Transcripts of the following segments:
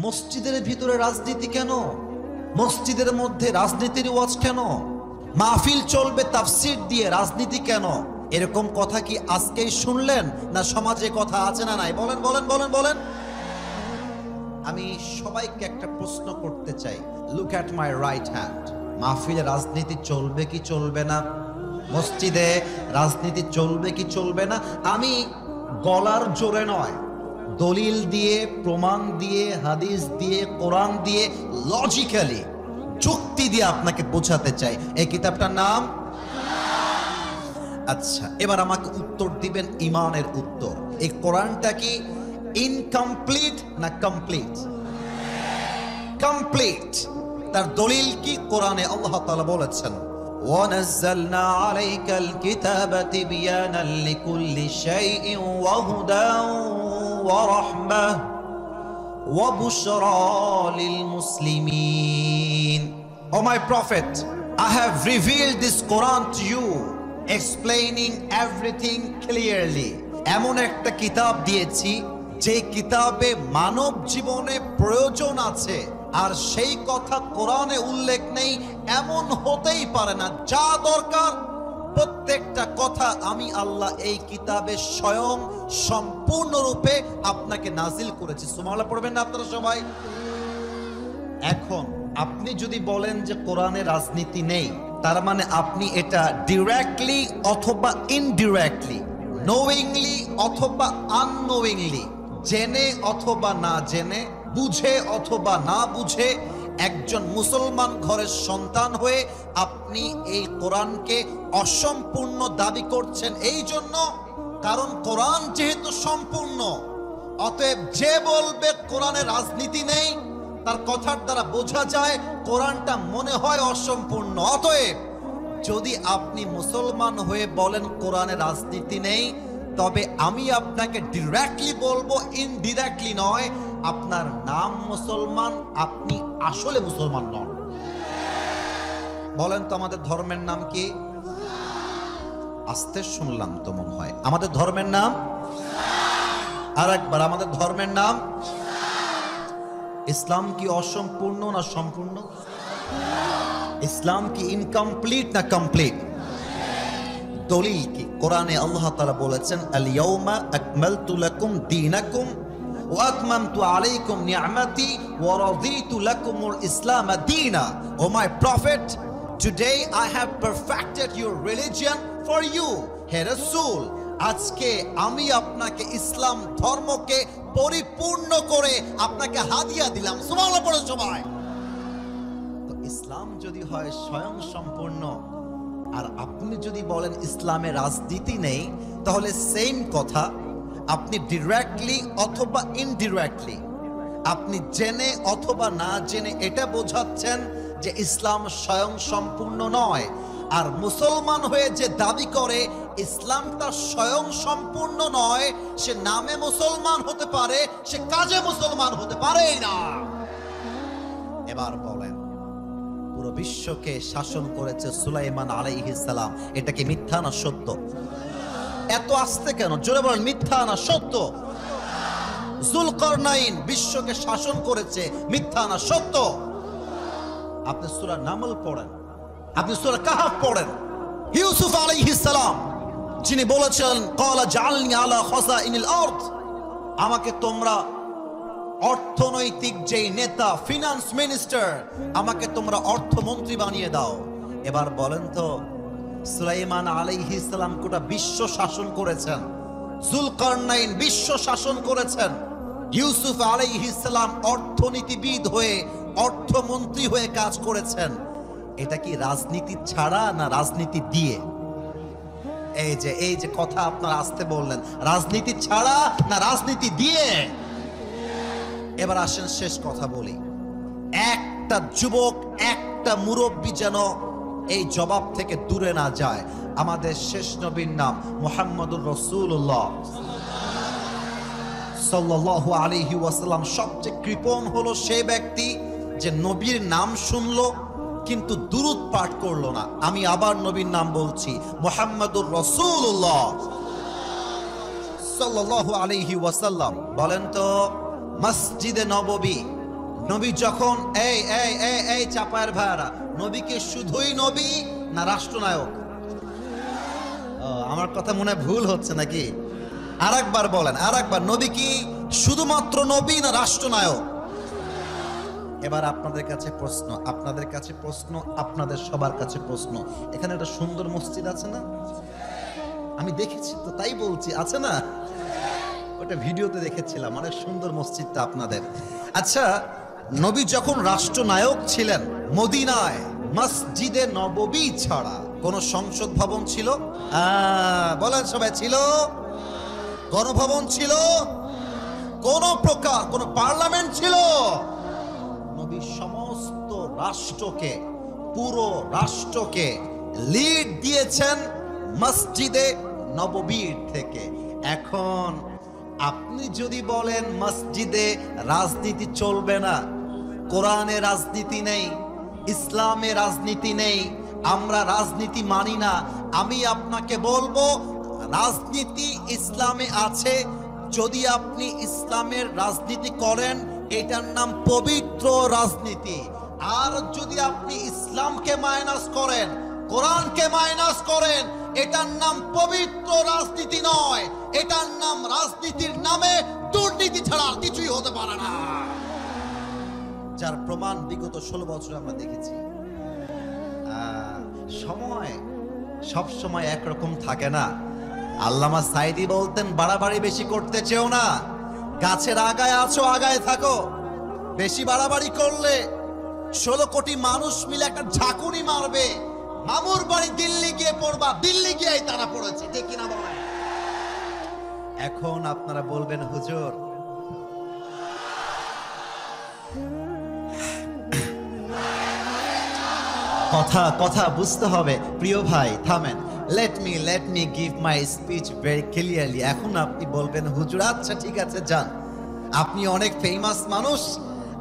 মসজিদের ভিতরে রাজনীতি কেন? মসজিদের মধ্যে রাজনীতির ওয়াজ কেন? মাহফিল চলবে তাফসীর দিয়ে, রাজনীতি কেন? এরকম কথা কি আজকেই শুনলেন, না সমাজে কথা আছে না নাই? বলেন বলেন বলেন বলেন। আমি সবাইকে একটা প্রশ্ন করতে চাই। Look at my right hand. মাহফিলে রাজনীতি চলবে কি চলবে না? মসজিদে রাজনীতি চলবে কি চলবে না? আমি গলার জোরে নয়, দলিল দিয়ে, প্রমাণ দিয়ে, হাদিস দিয়ে, কোরআন দিয়ে, লজিক্যালি যুক্তি দিয়ে আপনাকে বোঝাতে চাই। এই কিতাবটার নাম? আচ্ছা, এবার আমাকে উত্তর দিবেন, ইমানের উত্তর। এই কোরআনটা কি ইনকমপ্লিট না কমপ্লিট? কমপ্লিট। তার দলিল কি? কোরআনে আল্লাহ তাআলা বলেছেন, وَنَزَّلْنَا عَلَيْكَ الْكِتَابَ تِبْيَانًا لِكُلِّ شَيْءٍ وَهُدًى وَرَحْمَةً وَبُشْرَى لِلْمُسْلِمِينَ. O my prophet, I have revealed this Quran to you, explaining everything clearly. এমন একটা কিতাব দিয়েছি যে কিতাবে মানব জীবনে প্রয়োজন আছে, আর সেই কথা কোরআনে উল্লেখ নেই এমন হতেই পারে না। যা দরকার প্রত্যেকটা কথা আমি আল্লাহ এই কিতাবে স্বয়ং সম্পূর্ণরূপে আপনাকে নাজিল করেছি। সুবহানাল্লাহ পড়বেন না আপনারা সবাই? এখন আপনি যদি বলেন যে কোরআনে রাজনীতি নেই, তার মানে আপনি এটা ডিরেক্টলি অথবা ইনডিরেক্টলি, নোয়িংলি অথবা আননোয়িংলি, জেনে অথবা না জেনে, বুঝে অথবা না বুঝে, একজন মুসলমান ঘরের সন্তান হয়ে আপনি এই কোরআনকে অসম্পূর্ণ দাবি করছেন। এই জন্য কারণ কোরআন যেহেতু সম্পূর্ণ, অতএব যে বলবে কোরআনে রাজনীতি নেই, তার কথার দ্বারা বোঝা যায় কোরআনটা মনে হয় অসম্পূর্ণ। অতএব যদি আপনি মুসলমান হয়ে বলেন কোরআনে রাজনীতি নেই, তবে আমি আপনাকে ডিরেক্টলি বলবো, ইনডিরেক্টলি নয়, আপনার নাম মুসলমান, আপনি আসলে মুসলমান নন। বলেন তো আমাদের ধর্মের নাম কি? আস্তে শুনলাম তো মনে হয়। আমাদের ধর্মের নাম? আর একবার, আমাদের ধর্মের নাম ইসলাম। কি অসম্পূর্ণ না সম্পূর্ণ? ইসলাম কি ইনকমপ্লিট না কমপ্লিট? দলিল কি? কোরআনে আল্লাহ তাআলা বলেছেন, আল ইয়াউমা আকমালতু লাকুম দীনাকুম ওয়া আতমামতু আলাইকুম নি'মাতি ওয়া রাদিতু লাকুমুল ইসলাম দীনা. O my prophet, today I have perfected your religion for you. হে রাসূল, আজকে আমি আপনাকে ইসলাম ধর্মকে পরিপূর্ণ করে আপনাকে হাদিয়া দিলাম। সুবহানাল্লাহ পড়ো সবাই। তো ইসলাম যদি হয় স্বয়ং সম্পূর্ণ, আর আপনি যদি বলেন ইসলামে রাজনীতি নেই, তাহলে সেম কথা আপনি ডিরেক্টলি অথবা ইনডিরেক্টলি, আপনি জেনে অথবা না জেনে এটা বোঝাচ্ছেন যে ইসলাম স্বয়ং সম্পূর্ণ নয়। আর মুসলমান হয়ে যে দাবি করে ইসলামটা স্বয়ং সম্পূর্ণ নয়, সে নামে মুসলমান হতে পারে, সে কাজে মুসলমান হতে পারেই না। এবার বলেন, পুরো বিশ্বকে শাসন করেছে সুলাইমান আলাইহিস সালাম, এটা কি মিথ্যা না সত্য? এত আস্তে কেন? জোরে বলেন, মিথ্যা না সত্য? যুলকারনাইন বিশ্বকে শাসন করেছে, মিথ্যা না সত্য? আপনি সূরা নামল পড়েন, আপনি সূরা কাহফ পড়েন। ইউসুফ আলাইহিস সালাম যিনি বলেছেন, ক্বালা জাআলনি আলা খাযাইনিল আরদ, আমাকে তোমরা অর্থনৈতিক যে নেতা, ফিনান্স মিনিস্টার, আমাকে তোমরা অর্থমন্ত্রী বানিয়ে দাও। এবার বলেন তো, সুলাইমান আলাইহিস সালাম গোটা বিশ্ব শাসন করেছেন, যুলকারনাইন বিশ্ব শাসন করেছেন, ইউসুফ আলাইহিস সালাম অর্থনীতিবিদ হয়ে, অর্থমন্ত্রী হয়ে কাজ করেছেন। এটা কি রাজনীতি ছাড়া না রাজনীতি দিয়ে? এই যে কথা আপনারা আসতে বললেন, রাজনীতি ছাড়া না রাজনীতি দিয়ে? এবার আসেন শেষ কথা বলি। একটা যুবক, একটা মুরব্বী যেন এই জবাব থেকে দূরে না যায়। আমাদের শেষ নবীর নাম মুহাম্মদুর রাসূলুল্লাহ সাল্লাল্লাহু আলাইহি ওয়াসাল্লাম। সবচেয়ে কৃপণ হলো সেই ব্যক্তি যে নবীর নাম শুনলো কিন্তু দুরূদ পাঠ করলো না। আমি আবার নবীর নাম বলছি, মুহাম্মদুর রাসূলুল্লাহ সাল্লাল্লাহু আলাইহি ওয়াসাল্লাম। বলেন তো, মসজিদে নববী নবী যখন এই চাপায়ের ভাইরা, নবীকে শুধুই নবী না রাষ্ট্রনায়ক? আমার কথা মনে হয় ভুল হচ্ছে নাকি? আরেকবার বলেন, আরেকবার, নবী কি শুধুমাত্র নবী না রাষ্ট্রনায়ক? এবার আপনাদের কাছে প্রশ্ন, আপনাদের কাছে প্রশ্ন, আপনাদের সবার কাছে প্রশ্ন। এখানে একটা সুন্দর মসজিদ আছে না? আমি দেখেছি তো, তাই বলছি, আছে না? ওটা ভিডিওতে দেখেছিলাম, অনেক সুন্দর মসজিদটা আপনাদের। আচ্ছা, নবী যখন রাষ্ট্রনায়ক ছিলেন, মদিনায় মসজিদে নববী ছাড়া কোন সংসদ ভবন ছিল? বলেন সবাই, ছিল? গণভবন ছিল? কোন প্রকার কোন পার্লামেন্ট ছিল? নবী সমস্ত রাষ্ট্রকে, পুরো রাষ্ট্রকে লিড দিয়েছেন মসজিদে নববীর থেকে। এখন আপনি যদি বলেন মসজিদে রাজনীতি চলবে না, কোরআনে রাজনীতি নেই, ইসলামে রাজনীতি নেই, আমরা রাজনীতি মানি না, আমি আপনাকে বলবো রাজনীতি ইসলামে আছে। যদি আপনি ইসলামের রাজনীতি করেন, এটার নাম পবিত্র রাজনীতি। আর যদি আপনি ইসলামকে মাইনাস করেন, কোরআনকে মাইনাস করেন, এটার নাম পবিত্র রাজনীতি নয়, এটার নাম রাজনীতির নামে দুর্নীতি ছাড়া কিছুই হতে পারে না। যার প্রমাণ বিগত 16 বছর আমরা দেখেছি। সময় সব সময় একরকম থাকে না। আল্লামা সাইদি বলতেন, বাড়াবাড়ি বেশি করতে চেও না, গাছের আগায় আছো, আগায় থাকো। বেশি বাড়াবাড়ি করলে 16 কোটি মানুষ মিলে একটা ঝাঁকুনি মারবে, মামুর বাড়ি দিল্লি গিয়ে পড়বা, দিল্লি গিয়ে তারা পড়েছে, ঠিক কিনা বলেন? এখন আপনারা বলবেন, হুজুর কথা বুঝতে হবে। প্রিয় ভাই থামেন, let me give my speech very clearly. এখন আপনি বলবেন, হুজুর আচ্ছা ঠিক আছে যান, আপনি অনেক ফেমাস মানুষ,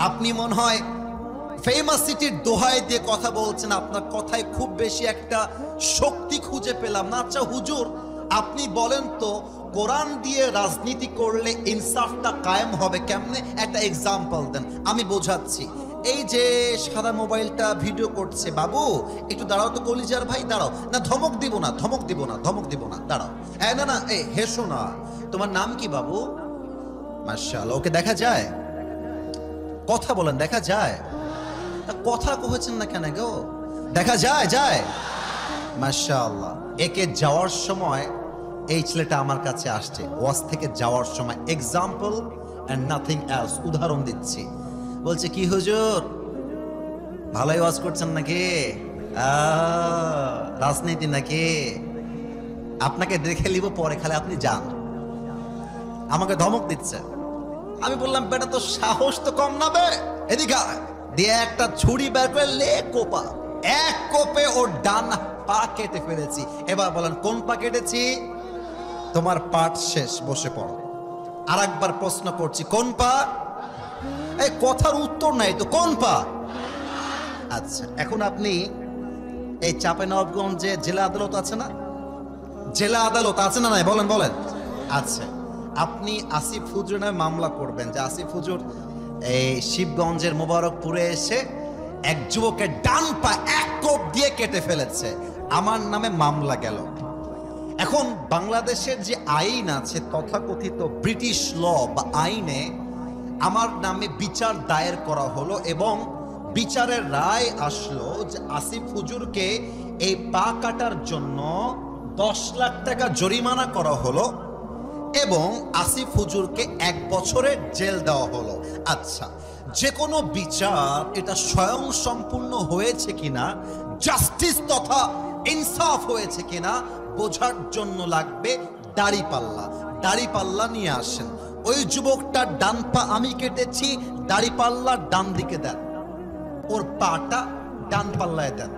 আপনি মনে হয় ফেমাস সিটির দোহাই দিয়ে কথা বলছেন, আপনার কথায় খুব বেশি একটা শক্তি খুঁজে পেলাম না। আচ্ছা হুজুর, আপনি বলেন তো, কোরআন দিয়ে রাজনীতি করলে ইনসাফটা কায়েম হবে কেমনে? একটা এক্সাম্পল দেন, আমি বোঝাচ্ছি। এই যে সাদা মোবাইলটা ভিডিও করছে, বাবু একটু দাঁড়াও তো, কলিজার ভাই দাঁড়াও। না ধমক দিব না, দাঁড়াও। না হেসো না। তোমার নাম কি বাবু? মাশাআল্লাহ। ওকে দেখা যায়? কথা বলেন, দেখা যায়? কথা কহেছেন না কেন গো? দেখা যায়? মাশাআল্লাহ। একে যাওয়ার সময় এই ছেলেটা আমার কাছে আসছে, ওয়াজ থেকে যাওয়ার সময়, এক্সাম্পল এন্ড নাথিং এলস, উদাহরণ দিচ্ছি। বলছে, কি হুজুর ভালোই ওয়াজ করছেন নাকি? রাজনীতি নাকি? আপনাকে দেখে নিব পরে, খালি আপনি যান। আমাকে ধমক দিচ্ছে। আমি বললাম, বেটা তো সাহস তো কম না বে, এদিকে দিয়ে একটা ছুরি বের করে লে কোপা, এক কোপে ওর ডান পা কেটে ফেলেছি। এবার বলেন কোন পা কেটেছি? তোমার পাঠ শেষ, বসে পড়ো। আর একবার প্রশ্ন করছি, কোন পা? এই কথার উত্তর নাই তো, কোন পা? আচ্ছা, এখন আপনি এই চাঁপাইনবাবগঞ্জে জেলা আদালত আছে না? জেলা আদালত আছে না নাই? বলেন। আচ্ছা, আপনি আসিফ হুজুর নামে মামলা করবেন যে আসিফ হুজুর এই শিবগঞ্জের মোবারকপুরে এসে এক যুবকের ডান পা এক কোপ দিয়ে কেটে ফেলেছে, আমার নামে মামলা গেল। এখন বাংলাদেশের যে আইন আছে, তথাকথিত ব্রিটিশ ল বা আইনে আমার নামে বিচার দায়ের করা হলো এবং বিচারের রায় আসলো যে আসিফ হুজুরকে এই পা কাটার জন্য 10 লাখ টাকা জরিমানা করা হলো এবং আসিফ হুজুরকে 1 বছরের জেল দেওয়া হলো। আচ্ছা, যে কোনো বিচার এটা স্বয়ং সম্পূর্ণ হয়েছে কিনা, জাস্টিস তথা ইনসাফ হয়েছে কিনা বোঝার জন্য লাগবে দাড়িপাল্লা নিয়ে আসেন। ওই যুবকটার ডান পা আমি কেটেছি, দাড়িপাল্লা ডান দিকে দেন, ওর পাটা ডান পাল্লায় দেন,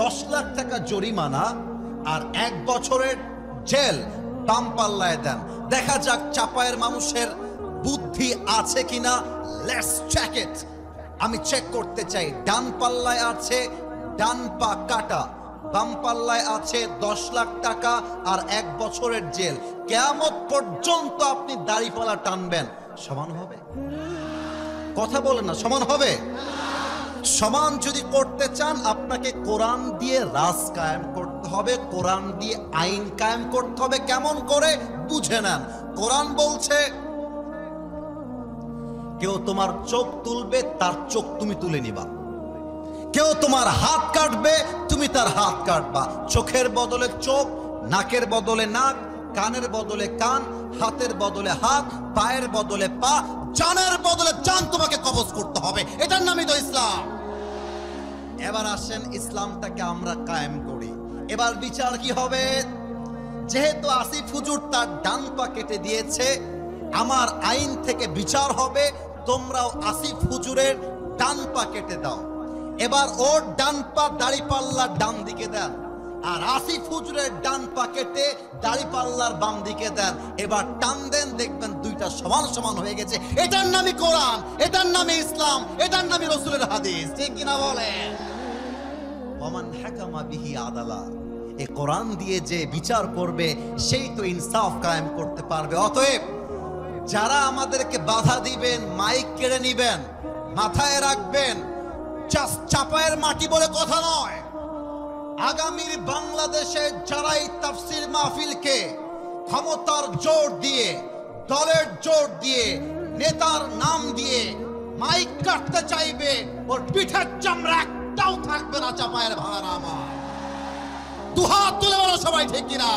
10 লাখ টাকা জরিমানা আর 1 বছরের জেল বাম পাল্লায় দেন। দেখা যাক চাপায়ের মানুষের বুদ্ধি আছে কিনা। Let's check it. আমি চেক করতে চাই। ডান পাল্লায় আছে ডান পা কাটা, বাম পাল্লায় আছে 10 লাখ টাকা আর 1 বছরের জেল। কিয়ামত পর্যন্ত আপনি দাড়িপাল্লা টানবেন, সমান হবে? কথা বলেন না, সমান হবে? সমান যদি করতে চান আপনাকে কোরআন দিয়ে রাজ কায়েম করতে হবে, কোরআন দিয়ে আইন কায়েম করতে হবে। কেমন করে? বুঝে নেন। কোরআন বলছে কেউ তোমার চোখ তুলবে, তার চোখ তুমি তুলে নিবা। কেউ তোমার হাত কাটবে, তুমি তার হাত কাটবা। চোখের বদলে চোখ, নাকের বদলে নাক, কানের বদলে কান, হাতের বদলে হাত, পায়ের বদলে পা, জানের বদলে জান তোমাকে কবজ করতে হবে। এটার নামই তো ইসলাম। এবার আসেন ইসলামটাকে আমরা কায়েম করি। এবার বিচার কি হবে? যেহেতু আসিফ হুজুর তার ডান পা কেটে দিয়েছে, আমার আইন থেকে বিচার হবে তোমরাও আসিফ হুজুরের ডান পা কেটে দাও। এবার ওর ডান পা দাড়িপাল্লার ডান দিকে দেন, আর আসিফ হুজুরের ডান পা কেটে দাড়িপাল্লার বাম দিকে দেন। এবার টান দেন, দেখবেন দুইটা সমান সমান হয়ে গেছে। এটার নামই কোরআন, এটার নামই ইসলাম, এটার নামই রাসূলের হাদিস। ঠিক কিনা বলেন? ওমান হাকামা বিহি আদালা, এই কোরআন দিয়ে যে বিচার করবে সেই তো ইনসাফ কায়েম করতে পারবে। অতএব যারা আমাদেরকে বাধা দিবেন, মাইক কেড়ে নিবেন, মাথায় রাখবেন জাস্ট চাপায়ের মাটি বলে কথা নয়। আগামীর বাংলাদেশে যারা এই তাফসীর মাহফিলকে ক্ষমতার জোর দিয়ে, দলের জোর দিয়ে, নেতার নাম দিয়ে মাইক কাটতে চাইবে, ওর পিঠের চামড়া একটাও থাকবে না চাপায়ের ভাড়া। আমার দুহাত তুলে বলো সবাই, ঠিক কিনা?